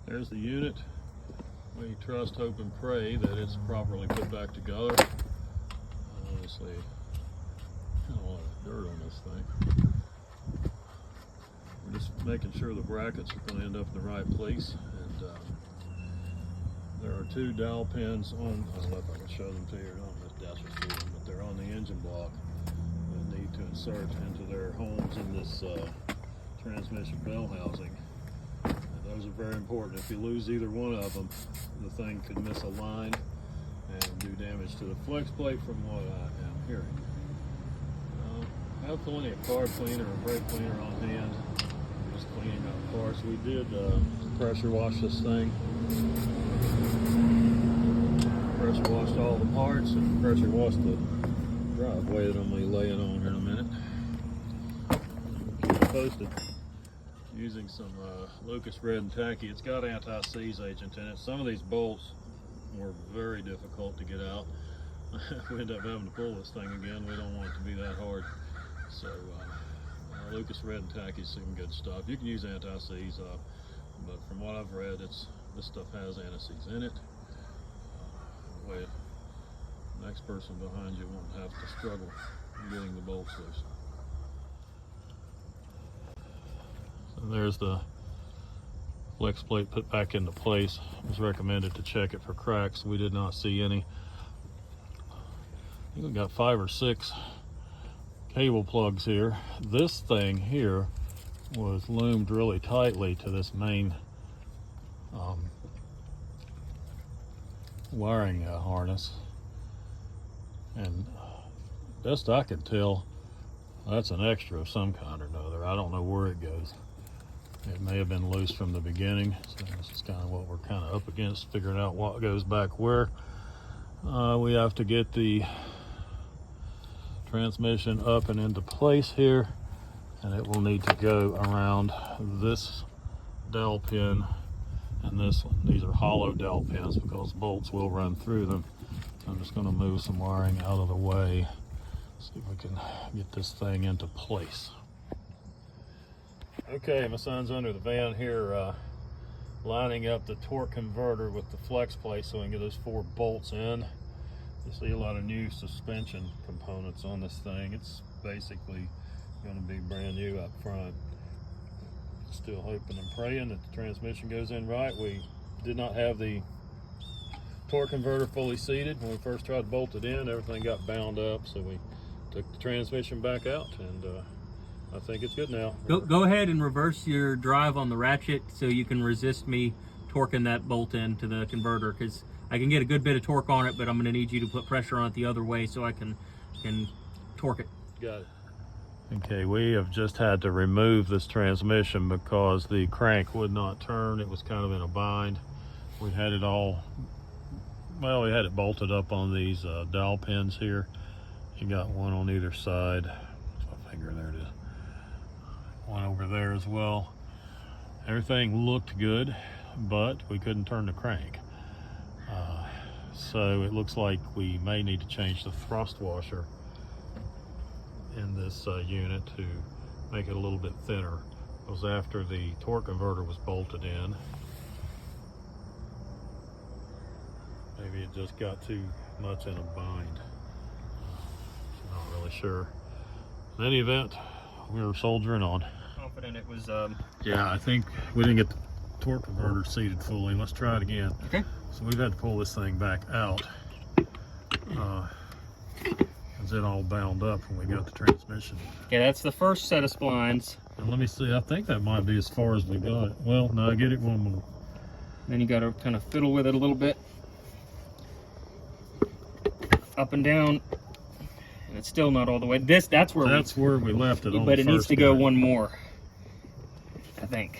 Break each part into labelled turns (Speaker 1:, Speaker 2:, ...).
Speaker 1: There's the unit. We trust, hope, and pray that it's properly put back together. Obviously, a lot of dirt on this thing. We're just making sure the brackets are going to end up in the right place. And there are 2 dowel pins on, I don't know if I can show them to you, I don't know if that's what see them, but they're on the engine block that need to insert into their homes in this transmission bell housing. Those are very important. If you lose either one of them, the thing could miss a line and do damage to the flex plate from what I am hearing. I have plenty of carb cleaner and brake cleaner on hand. Just cleaning out parts. We did pressure wash this thing. Pressure washed all the parts and pressure washed the driveway that I'm going to be laying on here in a minute. Keep it posted. Using some Lucas Red and Tacky. It's got anti-seize agent in it. Some of these bolts were very difficult to get out. If we end up having to pull this thing again, we don't want it to be that hard. So Lucas Red and Tacky is some good stuff. You can use anti-seize, but from what I've read, this stuff has anti-seize in it. Way the next person behind you won't have to struggle getting the bolts loose. And there's the flex plate put back into place. It was recommended to check it for cracks. We did not see any. I think we got 5 or 6 cable plugs here. This thing here was loomed really tightly to this main wiring harness. And best I can tell, that's an extra of some kind or another. I don't know where it goes. It may have been loose from the beginning, so this is kind of what we're kind of up against, figuring out what goes back where. We have to get the transmission up and into place here, and it will need to go around this dowel pin and this one. These are hollow dowel pins because bolts will run through them. So I'm just going to move some wiring out of the way, see if we can get this thing into place. Okay, my son's under the van here lining up the torque converter with the flex plate so we can get those 4 bolts in. You see a lot of new suspension components on this thing. It's basically going to be brand new up front. Still hoping and praying that the transmission goes in right. We did not have the torque converter fully seated when we first tried to bolt it in. Everything got bound up, so we took the transmission back out, and I think it's good now.
Speaker 2: Go ahead and reverse your drive on the ratchet so you can resist me torquing that bolt into the converter, because I can get a good bit of torque on it, but I'm going to need you to put pressure on it the other way so I can torque it.
Speaker 1: Got it. Okay, we have just had to remove this transmission because the crank would not turn. It was kind of in a bind. We had it all, well, we had it bolted up on these dowel pins here. You got one on either side. That's my finger, there it is. One over there as well. Everything looked good, but we couldn't turn the crank. So it looks like we may need to change the thrust washer in this unit to make it a little bit thinner. It was after the torque converter was bolted in. Maybe it just got too much in a bind. Not really sure. In any event, we were soldiering on.
Speaker 2: Confident it was
Speaker 1: Yeah, I think we didn't get the torque converter seated fully. Let's try it again.
Speaker 2: okay.
Speaker 1: So we've had to pull this thing back out. Is it all bound up when we got the transmission?
Speaker 2: Okay, that's the first set of splines.
Speaker 1: And let me see, I think that might be as far as we got it. Well, no, get it one more.
Speaker 2: Then you got to kind of fiddle with it a little bit. Up and down. And it's still not all the way. That's where
Speaker 1: we left it on.
Speaker 2: But it needs to go one more, I think.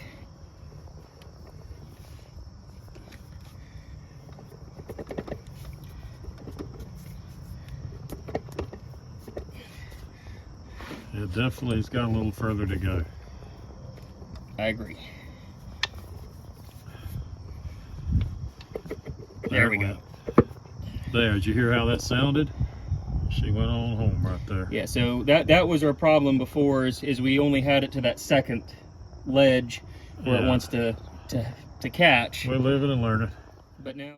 Speaker 1: It definitely has got a little further to go.
Speaker 2: I agree. There we go.
Speaker 1: There, did you hear how that sounded? She went on home right there.
Speaker 2: Yeah, so that was our problem before, is we only had it to that second ledge where it wants to to catch.
Speaker 1: We live it and learn it.
Speaker 2: But now.